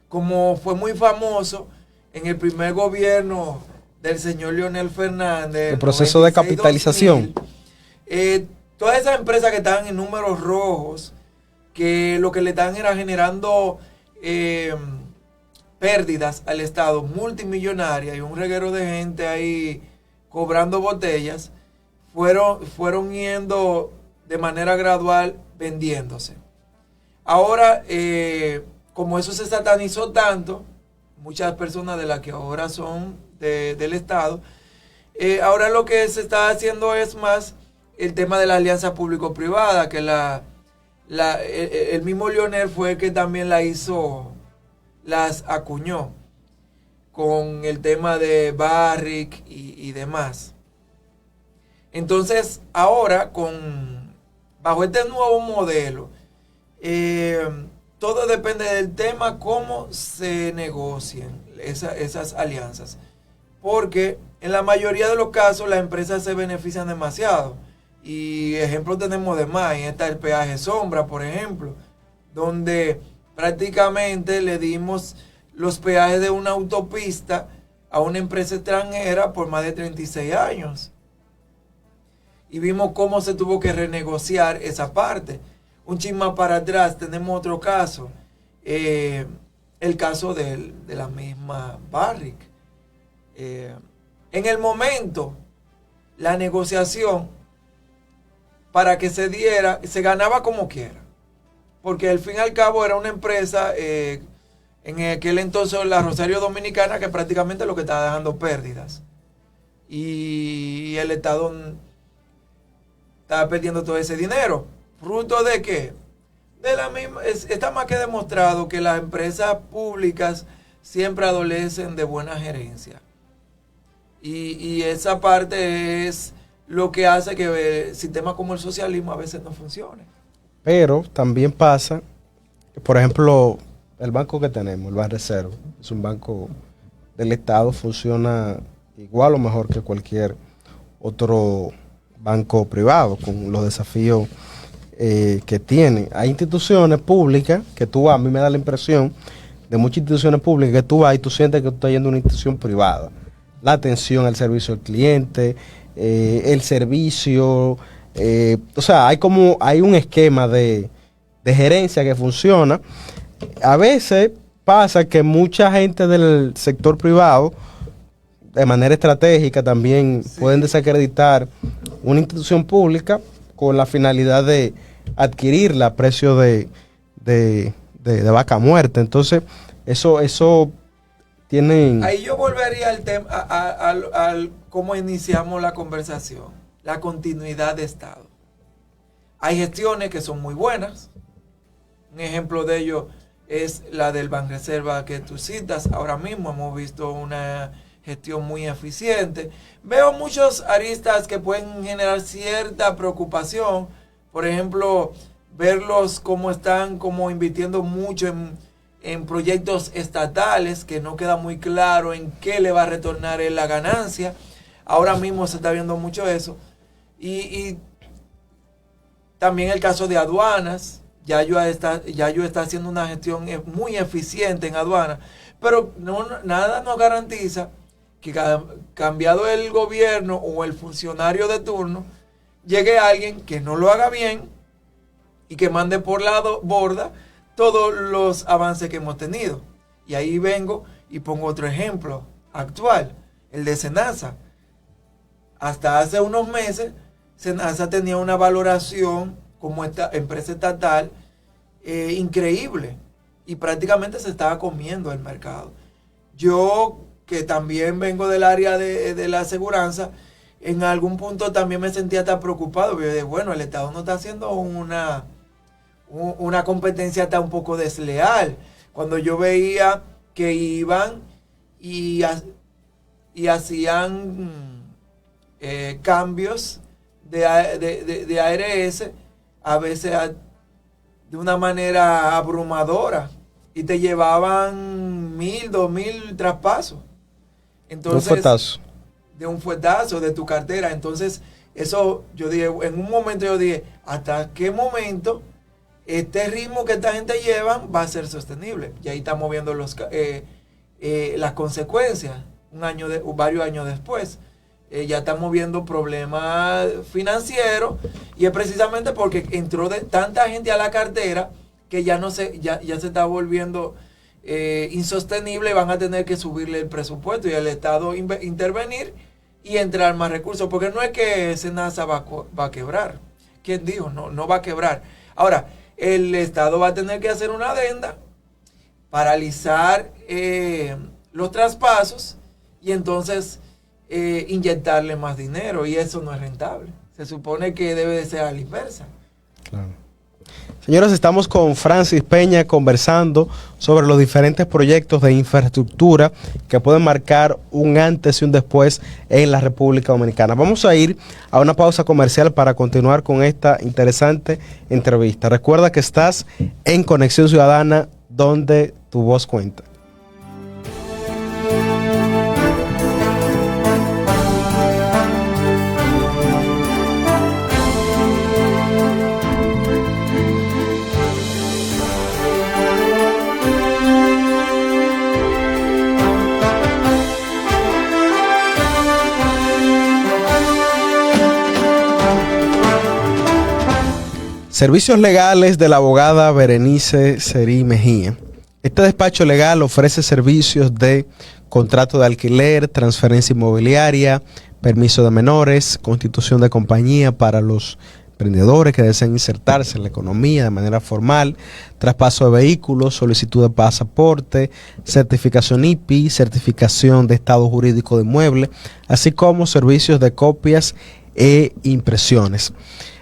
Como fue muy famoso en el primer gobierno del señor Leonel Fernández. El proceso de capitalización. 2000, todas esas empresas que estaban en números rojos, que lo que le están era generando pérdidas al Estado multimillonarias y un reguero de gente ahí cobrando botellas, fueron yendo de manera gradual vendiéndose. Ahora, como eso se satanizó tanto, muchas personas de las que ahora son del Estado, ahora lo que se está haciendo es más el tema de la alianza público-privada, que el mismo Leonel fue el que también las acuñó con el tema de Barrick y demás. Entonces, ahora, bajo este nuevo modelo, todo depende del tema, cómo se negocien esas alianzas. Porque en la mayoría de los casos las empresas se benefician demasiado. Y ejemplos tenemos de más. Ahí está el peaje sombra, por ejemplo, donde prácticamente le dimos los peajes de una autopista a una empresa extranjera por más de 36 años. Y vimos cómo se tuvo que renegociar esa parte. Un chisme para atrás tenemos otro caso. El caso de la misma Barrick. En el momento, la negociación para que se diera, se ganaba como quiera. Porque al fin y al cabo era una empresa, en aquel entonces la Rosario Dominicana, que prácticamente lo que estaba dejando pérdidas. Y el Estado estaba perdiendo todo ese dinero. ¿Fruto de qué? De la misma, está más que demostrado que las empresas públicas siempre adolecen de buena gerencia. Y esa parte es lo que hace que sistemas como el socialismo a veces no funcionen. Pero también pasa, por ejemplo, el banco que tenemos, el Banreserva, es un banco del Estado, funciona igual o mejor que cualquier otro banco privado, con los desafíos que tiene. Hay instituciones públicas que tú vas, a mí me da la impresión de muchas instituciones públicas que tú vas y tú sientes que tú estás yendo a una institución privada. La atención al servicio al cliente, el servicio, o sea, hay un esquema de gerencia que funciona. A veces pasa que mucha gente del sector privado, de manera estratégica, también pueden desacreditar una institución pública con la finalidad de adquirirla a precio de vaca muerta. Entonces, eso tiene... Ahí yo volvería al tema, al cómo iniciamos la conversación, la continuidad de Estado. Hay gestiones que son muy buenas. Un ejemplo de ello es la del Banreserva que tú citas. Ahora mismo hemos visto una gestión muy eficiente. Veo muchos aristas que pueden generar cierta preocupación. Por ejemplo, verlos como están como invirtiendo mucho en proyectos estatales, que no queda muy claro en qué le va a retornar la ganancia. Ahora mismo se está viendo mucho eso. Y también el caso de aduanas. Yayo está haciendo una gestión muy eficiente en aduanas, pero nada nos garantiza que cambiado el gobierno o el funcionario de turno, llegue alguien que no lo haga bien y que mande por la borda todos los avances que hemos tenido. Y ahí vengo y pongo otro ejemplo actual, el de Senasa. Hasta hace unos meses, Senasa tenía una valoración como esta empresa estatal increíble y prácticamente se estaba comiendo el mercado. Yo, que también vengo del área de la aseguranza, en algún punto también me sentía tan preocupado. Bueno, el Estado no está haciendo una competencia tan un poco desleal. Cuando yo veía que iban y hacían cambios de ARS, a veces de una manera abrumadora, y te llevaban 1,000, 2,000 traspasos. Entonces, de un fuetazo de tu cartera. Entonces, eso yo dije, en un momento yo dije, ¿hasta qué momento este ritmo que esta gente lleva va a ser sostenible? Y ahí estamos viendo las consecuencias varios años después. Ya estamos viendo problemas financieros, y es precisamente porque entró tanta gente a la cartera que ya se está volviendo insostenible. Van a tener que subirle el presupuesto y el Estado intervenir y entrar más recursos, porque no es que SENASA va a quebrar. ¿Quién dijo? No va a quebrar. Ahora, el Estado va a tener que hacer una adenda, paralizar los traspasos y entonces inyectarle más dinero, y eso no es rentable. Se supone que debe de ser a la inversa. Claro. Señores, estamos con Francis Peña conversando sobre los diferentes proyectos de infraestructura que pueden marcar un antes y un después en la República Dominicana. Vamos a ir a una pausa comercial para continuar con esta interesante entrevista. Recuerda que estás en Conexión Ciudadana, donde tu voz cuenta. Servicios legales de la abogada Berenice Serí Mejía. Este despacho legal ofrece servicios de contrato de alquiler, transferencia inmobiliaria, permiso de menores, constitución de compañía para los emprendedores que desean insertarse en la economía de manera formal, traspaso de vehículos, solicitud de pasaporte, certificación IPI, certificación de estado jurídico de inmueble, así como servicios de copias e impresiones.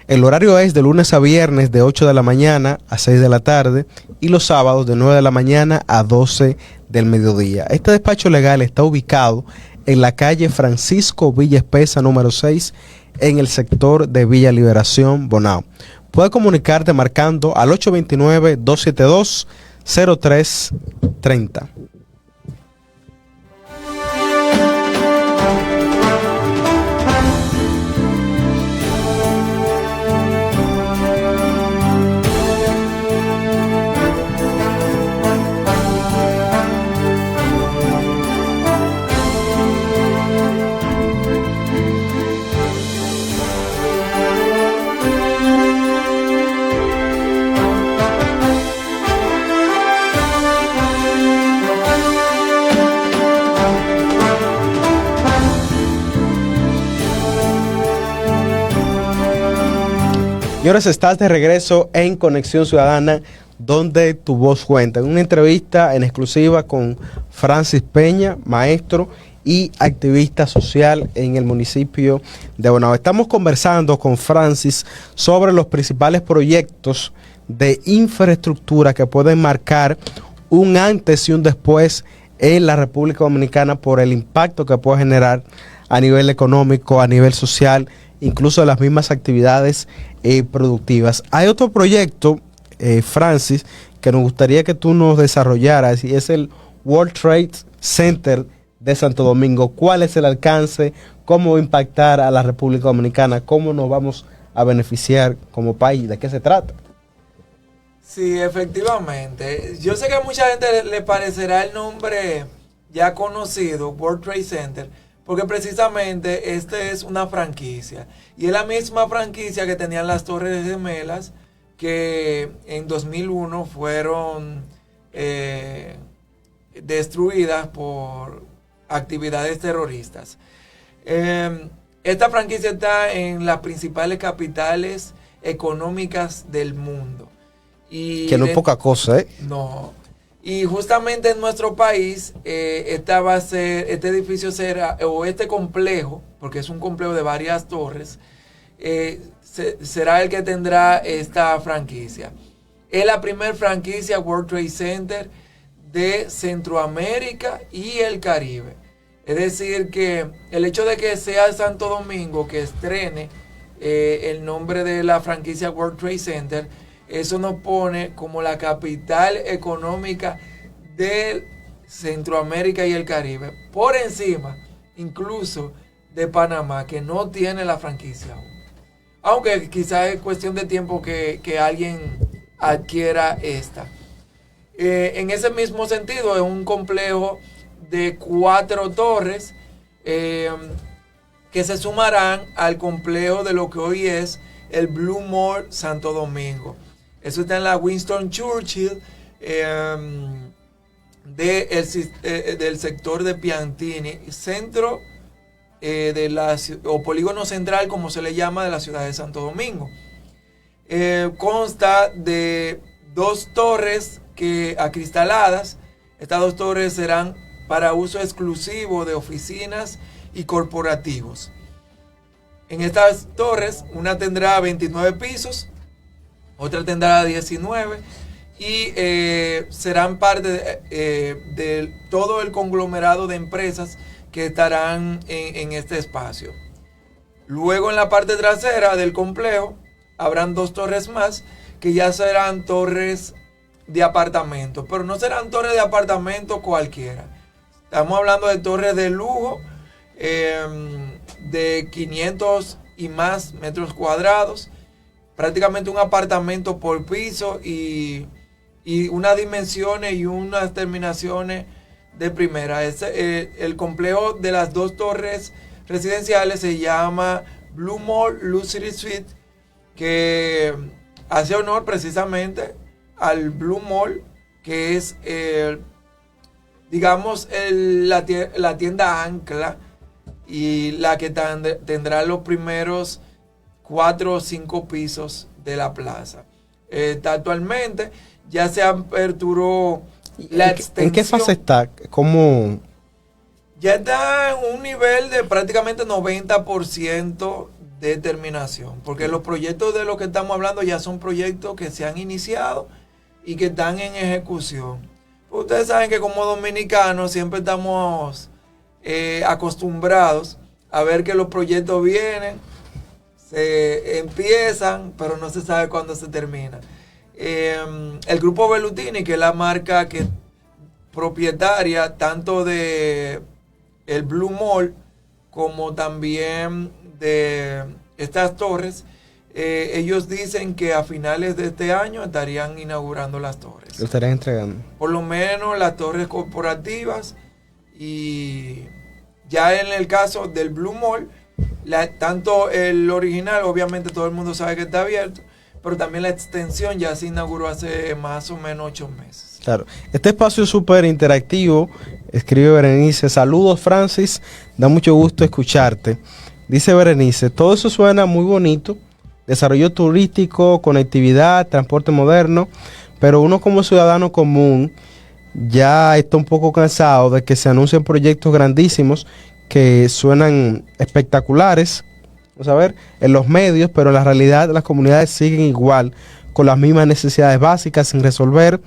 El horario es de lunes a viernes de 8 de la mañana a 6 de la tarde y los sábados de 9 de la mañana a 12 del mediodía. Este despacho legal está ubicado en la calle Francisco Villa Espesa número 6 en el sector de Villa Liberación, Bonao. Puedes comunicarte marcando al 829-272-0330. Señores, estás de regreso en Conexión Ciudadana, donde tu voz cuenta. En una entrevista en exclusiva con Francis Peña, maestro y activista social en el municipio de Bonao. Estamos conversando con Francis sobre los principales proyectos de infraestructura que pueden marcar un antes y un después en la República Dominicana por el impacto que puede generar a nivel económico, a nivel social, incluso de las mismas actividades productivas. Hay otro proyecto, Francis, que nos gustaría que tú nos desarrollaras, y es el World Trade Center de Santo Domingo. ¿Cuál es el alcance? ¿Cómo va a impactar a la República Dominicana? ¿Cómo nos vamos a beneficiar como país? ¿De qué se trata? Sí, efectivamente. Yo sé que a mucha gente le parecerá el nombre ya conocido, World Trade Center, porque precisamente este es una franquicia. Y es la misma franquicia que tenían las Torres Gemelas, que en 2001 fueron destruidas por actividades terroristas. Esta franquicia está en las principales capitales económicas del mundo. Y que no es poca cosa, ¿eh? No. Y justamente en nuestro país, este edificio será, o este complejo, porque es un complejo de varias torres, será el que tendrá esta franquicia. Es la primera franquicia World Trade Center de Centroamérica y el Caribe. Es decir, que el hecho de que sea Santo Domingo que estrene el nombre de la franquicia World Trade Center, eso nos pone como la capital económica de Centroamérica y el Caribe, por encima incluso de Panamá, que no tiene la franquicia aún. Aunque quizás es cuestión de tiempo que alguien adquiera esta. En ese mismo sentido, es un complejo de 4 torres que se sumarán al complejo de lo que hoy es el Blue Mall Santo Domingo. Eso está en la Winston Churchill del sector de Piantini, centro o polígono central, como se le llama, de la ciudad de Santo Domingo. Consta de 2 torres acristaladas. Estas 2 torres serán para uso exclusivo de oficinas y corporativos. En estas torres, una tendrá 29 pisos, otra tendrá 19 y serán parte de todo el conglomerado de empresas que estarán en este espacio. Luego, en la parte trasera del complejo habrán 2 torres más que ya serán torres de apartamentos, pero no serán torres de apartamentos cualquiera. Estamos hablando de torres de lujo de 500 y más metros cuadrados, prácticamente un apartamento por piso y unas dimensiones y unas terminaciones de primera. El complejo de las 2 torres residenciales se llama Blue Mall Luxury Suite, que hace honor precisamente al Blue Mall, que es la tienda ancla y la que tendrá los primeros 4 o 5 pisos de la plaza. Actualmente ya se aperturó la extensión. ¿En qué fase está? ¿Cómo? Ya está en un nivel de prácticamente 90% de terminación, porque los proyectos de los que estamos hablando ya son proyectos que se han iniciado y que están en ejecución. Ustedes saben que como dominicanos siempre estamos acostumbrados a ver que los proyectos vienen, se empiezan, pero no se sabe cuándo se termina. El grupo Bellutini, que es la marca propietaria tanto de el Blue Mall como también de estas torres, ellos dicen que a finales de este año estarían inaugurando las torres. Lo estarían entregando. Por lo menos las torres corporativas, y ya en el caso del Blue Mall, tanto el original, obviamente todo el mundo sabe que está abierto, pero también la extensión ya se inauguró hace más o menos 8 meses. Claro, este espacio es súper interactivo. Escribe Berenice: saludos Francis, da mucho gusto escucharte. Dice Berenice: todo eso suena muy bonito, desarrollo turístico, conectividad, transporte moderno, pero uno como ciudadano común ya está un poco cansado de que se anuncien proyectos grandísimos que suenan espectaculares, vamos a ver, en los medios, pero en la realidad las comunidades siguen igual, con las mismas necesidades básicas sin resolver.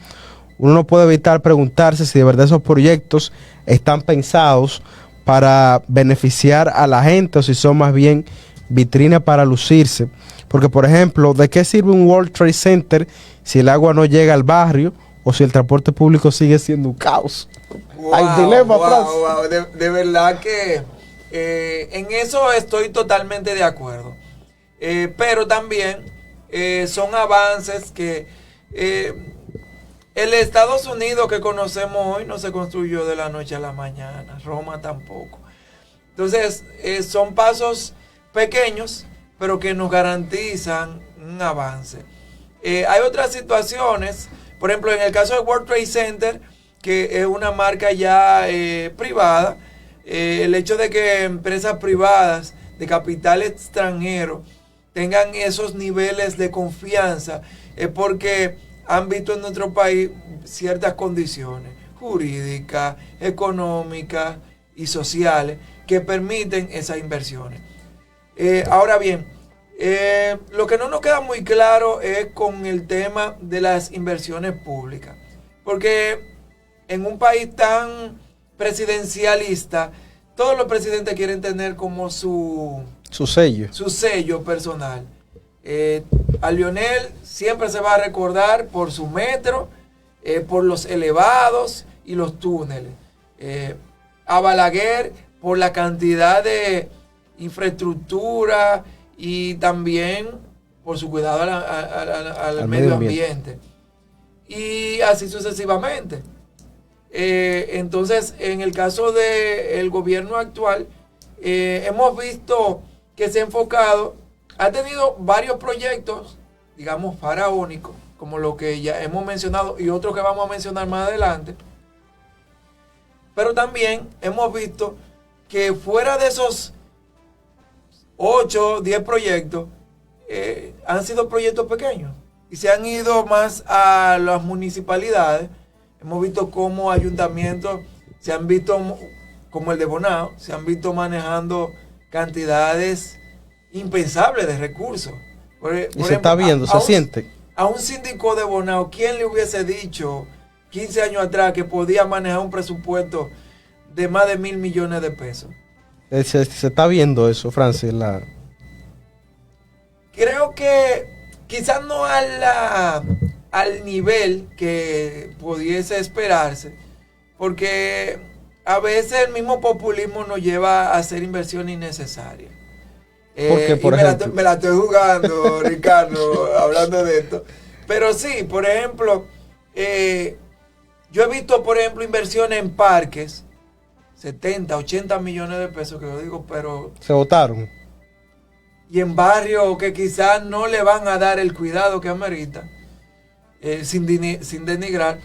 Uno no puede evitar preguntarse si de verdad esos proyectos están pensados para beneficiar a la gente o si son más bien vitrina para lucirse. Porque, por ejemplo, ¿de qué sirve un World Trade Center si el agua no llega al barrio o si el transporte público sigue siendo un caos? Wow, Hay dilema, Francis. wow. De verdad que en eso estoy totalmente de acuerdo. Pero también son avances que el Estados Unidos que conocemos hoy no se construyó de la noche a la mañana, Roma tampoco. Entonces, son pasos pequeños, pero que nos garantizan un avance. Hay otras situaciones, por ejemplo, en el caso de World Trade Center, que es una marca ya privada, el hecho de que empresas privadas de capital extranjero tengan esos niveles de confianza es porque han visto en nuestro país ciertas condiciones jurídicas, económicas y sociales que permiten esas inversiones. Ahora bien, lo que no nos queda muy claro es con el tema de las inversiones públicas, porque en un país tan presidencialista, todos los presidentes quieren tener como su su sello personal. A Lionel siempre se va a recordar por su metro, por los elevados y los túneles. A Balaguer por la cantidad de infraestructura y también por su cuidado al medio ambiente. Y así sucesivamente. Entonces, en el caso del gobierno actual, hemos visto que se ha enfocado, ha tenido varios proyectos, digamos, faraónicos, como lo que ya hemos mencionado y otros que vamos a mencionar más adelante. Pero también hemos visto que fuera de esos 8, 10 proyectos, han sido proyectos pequeños y se han ido más a las municipalidades. Hemos visto cómo ayuntamientos se han visto, como el de Bonao, se han visto manejando cantidades impensables de recursos. Por ejemplo, está viendo, se siente. A un síndico de Bonao, ¿quién le hubiese dicho 15 años atrás que podía manejar un presupuesto de más de 1.000 millones de pesos? Se está viendo eso, Francis. Creo que quizás no al nivel que pudiese esperarse, porque a veces el mismo populismo nos lleva a hacer inversiones innecesas. Porque, por ejemplo, me la estoy jugando, Ricardo, hablando de esto. Pero sí, por ejemplo, yo he visto, por ejemplo, inversiones en parques, 70, 80 millones de pesos, que yo digo, pero... se votaron. Y en barrios que quizás no le van a dar el cuidado que amerita, sin denigrar,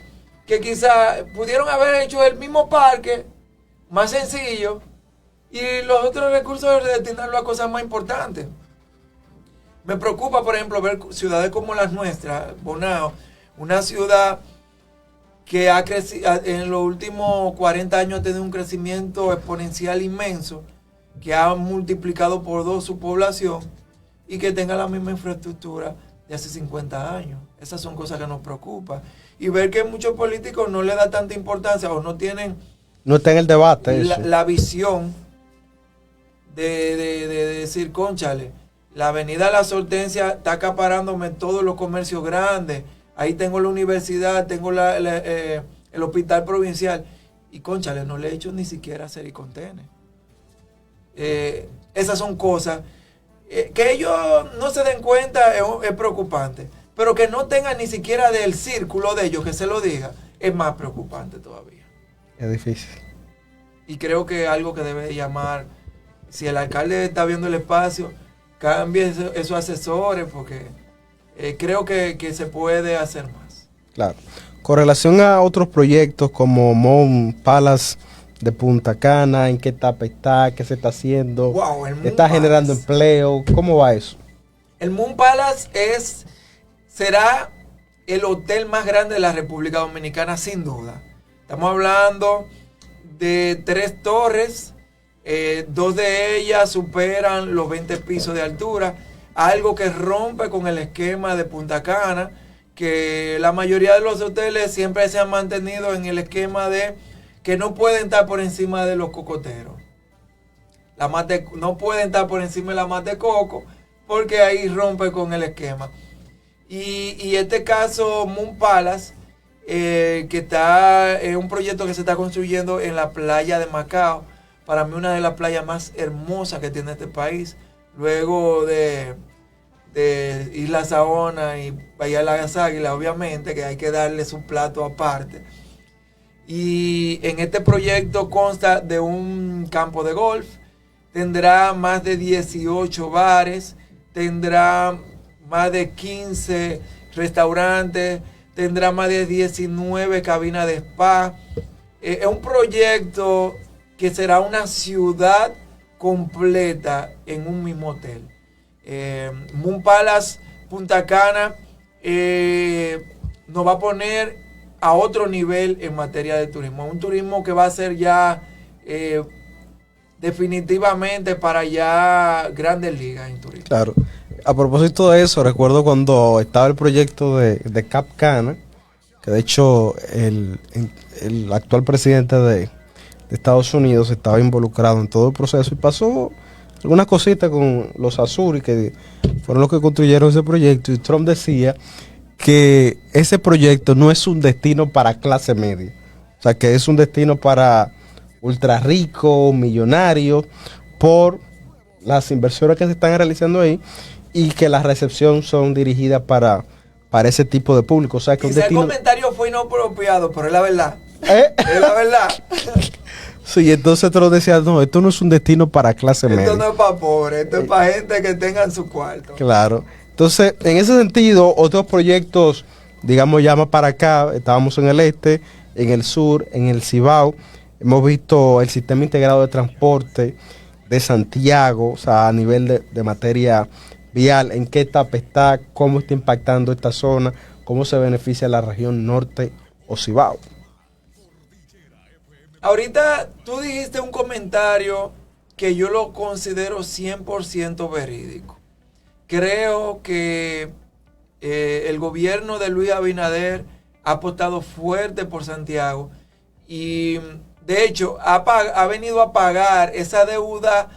que quizás pudieron haber hecho el mismo parque, más sencillo, y los otros recursos destinarlo a cosas más importantes. Me preocupa, por ejemplo, ver ciudades como las nuestras, Bonao, una ciudad que ha crecido, en los últimos 40 años ha tenido un crecimiento exponencial inmenso, que ha multiplicado por 2 su población y que tenga la misma infraestructura de hace 50 años. Esas son cosas que nos preocupan. Y ver que muchos políticos no le dan tanta importancia o no tienen... no está en el debate la visión de decir, cónchale, la avenida Las Hortensias está acaparándome todos los comercios grandes. Ahí tengo la universidad, tengo el hospital provincial. Y cónchale, no le he hecho ni siquiera Sericontenes. Esas son cosas que ellos no se den cuenta, es preocupante, pero que no tengan ni siquiera del círculo de ellos que se lo diga, es más preocupante todavía. Es difícil. Y creo que algo que debe llamar, si el alcalde está viendo el espacio, cambie esos asesores, porque creo que se puede hacer más. Claro. Con relación a otros proyectos como Moon Palace de Punta Cana, ¿en qué etapa está? ¿Qué se está haciendo? Wow, ¿Está generando empleo? ¿Cómo va eso? El Moon Palace será el hotel más grande de la República Dominicana, sin duda. Estamos hablando de 3 torres, 2 de ellas superan los 20 pisos de altura, algo que rompe con el esquema de Punta Cana, que la mayoría de los hoteles siempre se han mantenido en el esquema de que no pueden estar por encima de los cocoteros. No pueden estar por encima de la mata de coco, porque ahí rompe con el esquema. Y este caso, Moon Palace, que es un proyecto que se está construyendo en la playa de Macao, para mí una de las playas más hermosas que tiene este país, luego de Isla Saona y Bahía de las Águilas, obviamente, que hay que darle su plato aparte. Y en este proyecto consta de un campo de golf, tendrá más de 18 bares, tendrá más de 15 restaurantes, tendrá más de 19 cabinas de spa. Es un proyecto que será una ciudad completa en un mismo hotel. Moon Palace Punta Cana nos va a poner a otro nivel en materia de turismo. Un turismo que va a ser ya definitivamente para ya grandes ligas en turismo. Claro. A propósito de eso, recuerdo cuando estaba el proyecto de Cap Cana, que de hecho el actual presidente de Estados Unidos estaba involucrado en todo el proceso y pasó algunas cositas con los Azuri, que fueron los que construyeron ese proyecto, y Trump decía que ese proyecto no es un destino para clase media, o sea, que es un destino para ultra ricos, millonarios, por las inversiones que se están realizando ahí, y que la recepción son dirigidas para ese tipo de público. O sea, que un Quizá destino... el comentario fue inapropiado, pero es la verdad. ¿Eh? Es la verdad. Sí, entonces te lo decía, no, esto no es un destino para clase media. Esto no es para pobres, esto es para gente que tengan su cuarto. Claro. Entonces, en ese sentido, otros proyectos, digamos, ya más para acá, estábamos en el este, en el sur, en el Cibao, hemos visto el sistema integrado de transporte de Santiago, o sea, a nivel de materia vial, en qué etapa está, cómo está impactando esta zona, cómo se beneficia la región norte o Cibao. Ahorita tú dijiste un comentario que yo lo considero 100% verídico. Creo que el gobierno de Luis Abinader ha apostado fuerte por Santiago y de hecho ha venido a pagar esa deuda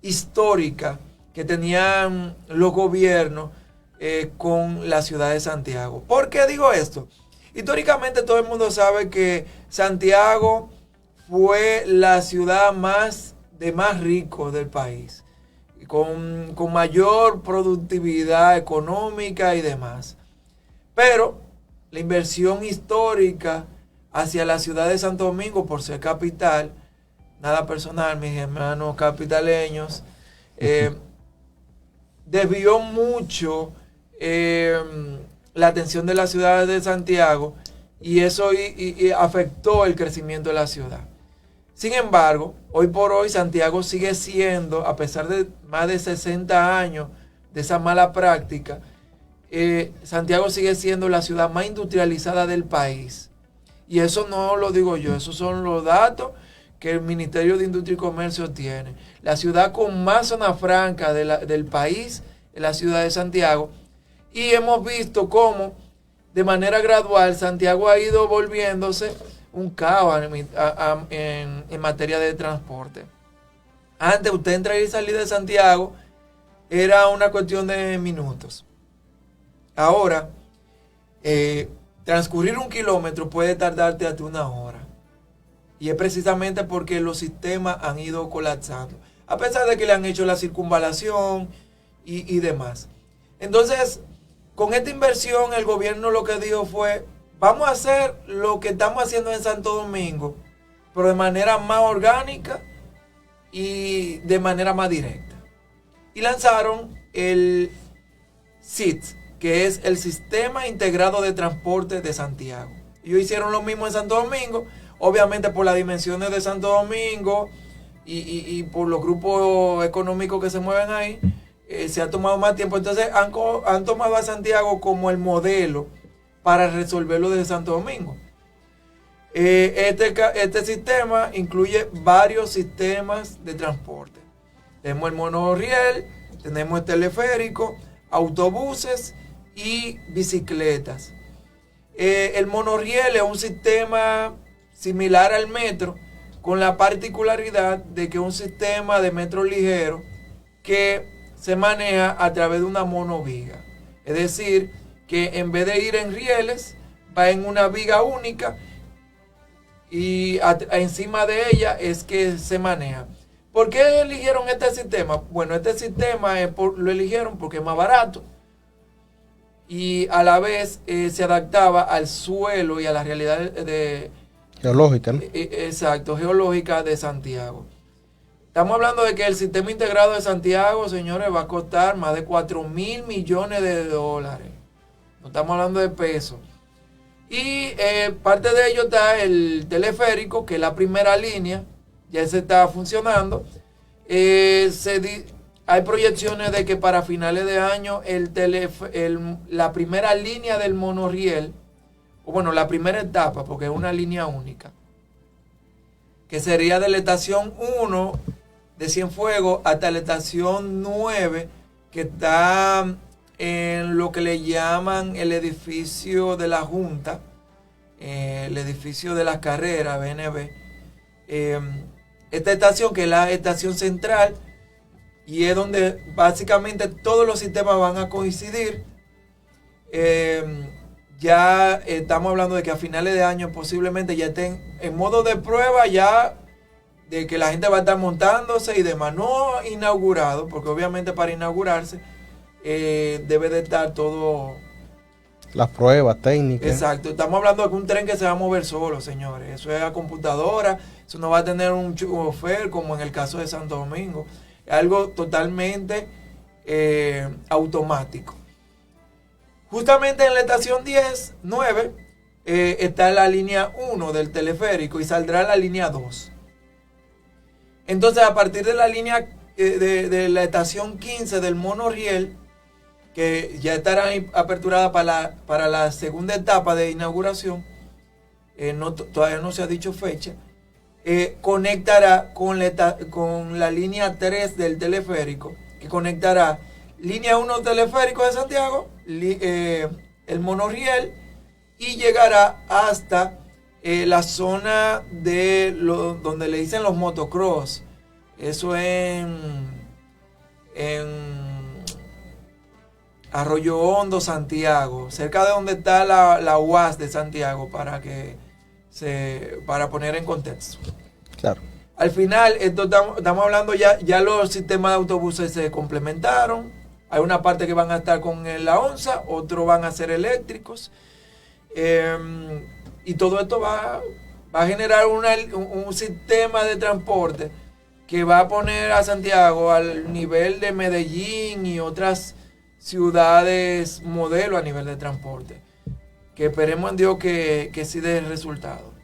histórica que tenían los gobiernos con la ciudad de Santiago. ¿Por qué digo esto? Históricamente todo el mundo sabe que Santiago fue la ciudad más rico del país, con mayor productividad económica y demás. Pero la inversión histórica hacia la ciudad de Santo Domingo, por ser capital, nada personal, mis hermanos capitaleños, desvió mucho la atención de la ciudad de Santiago y eso y afectó el crecimiento de la ciudad. Sin embargo, hoy por hoy Santiago sigue siendo, a pesar de más de 60 años de esa mala práctica, Santiago sigue siendo la ciudad más industrializada del país. Y eso no lo digo yo, esos son los datos que el Ministerio de Industria y Comercio tiene. La ciudad con más zona franca del país es la ciudad de Santiago. Y hemos visto cómo de manera gradual Santiago ha ido volviéndose un caos en materia de transporte. Antes usted entrar y salir de Santiago era una cuestión de minutos. Ahora, transcurrir 1 kilómetro puede tardarte hasta 1 hora. Y es precisamente porque los sistemas han ido colapsando. A pesar de que le han hecho la circunvalación y demás. Entonces, con esta inversión el gobierno lo que dijo fue: vamos a hacer lo que estamos haciendo en Santo Domingo, pero de manera más orgánica y de manera más directa. Y lanzaron el SIT, que es el Sistema Integrado de Transporte de Santiago. Ellos hicieron lo mismo en Santo Domingo, obviamente por las dimensiones de Santo Domingo y por los grupos económicos que se mueven ahí, se ha tomado más tiempo. Entonces han tomado a Santiago como el modelo para resolverlo desde Santo Domingo. Este sistema incluye varios sistemas de transporte. Tenemos el monorriel, tenemos el teleférico, autobuses y bicicletas. El monorriel es un sistema similar al metro, con la particularidad de que es un sistema de metro ligero que se maneja a través de una monoviga. Es decir, que en vez de ir en rieles, va en una viga única y encima de ella es que se maneja. ¿Por qué eligieron este sistema? Bueno, este sistema lo eligieron porque es más barato y a la vez se adaptaba al suelo y a la realidad geológica, ¿no? Exacto, geológica de Santiago. Estamos hablando de que el sistema integrado de Santiago, señores, va a costar más de 4.000 millones de dólares. No estamos hablando de pesos. Y parte de ello está el teleférico, que es la primera línea, ya se está funcionando. Hay proyecciones de que para finales de año la primera línea del monorriel, o bueno, la primera etapa, porque es una línea única, que sería de la estación 1 de Cienfuegos hasta la estación 9, que está en lo que le llaman el edificio de la Junta, el edificio de las carreras, BNB. Esta estación, que es la estación central, y es donde básicamente todos los sistemas van a coincidir. Ya estamos hablando de que a finales de año posiblemente ya estén en modo de prueba, ya de que la gente va a estar montándose y demás, no inaugurado, porque obviamente para inaugurarse debe de estar todo. Las pruebas técnicas. Exacto, estamos hablando de que un tren que se va a mover solo, señores. Eso es a computadora, eso no va a tener un chofer como en el caso de Santo Domingo. Es algo totalmente automático. Justamente en la estación 9 está la línea 1 del teleférico y saldrá la línea 2. Entonces, a partir de la línea de la estación 15 del monorriel, que ya estará aperturada para la segunda etapa de inauguración, todavía no se ha dicho fecha, conectará con la línea 3 del teleférico, que conectará línea 1 teleférico de Santiago, el monorriel, y llegará hasta la zona de donde le dicen los motocross. Eso en Arroyo Hondo, Santiago, cerca de donde está la UAS de Santiago, para poner en contexto. Claro. Al final, estamos hablando ya los sistemas de autobuses se complementaron. Hay una parte que van a estar con la onza, otros van a ser eléctricos. Y todo esto va a generar un sistema de transporte que va a poner a Santiago al nivel de Medellín y otras ciudades modelo a nivel de transporte. Que esperemos en Dios que sí dé resultado.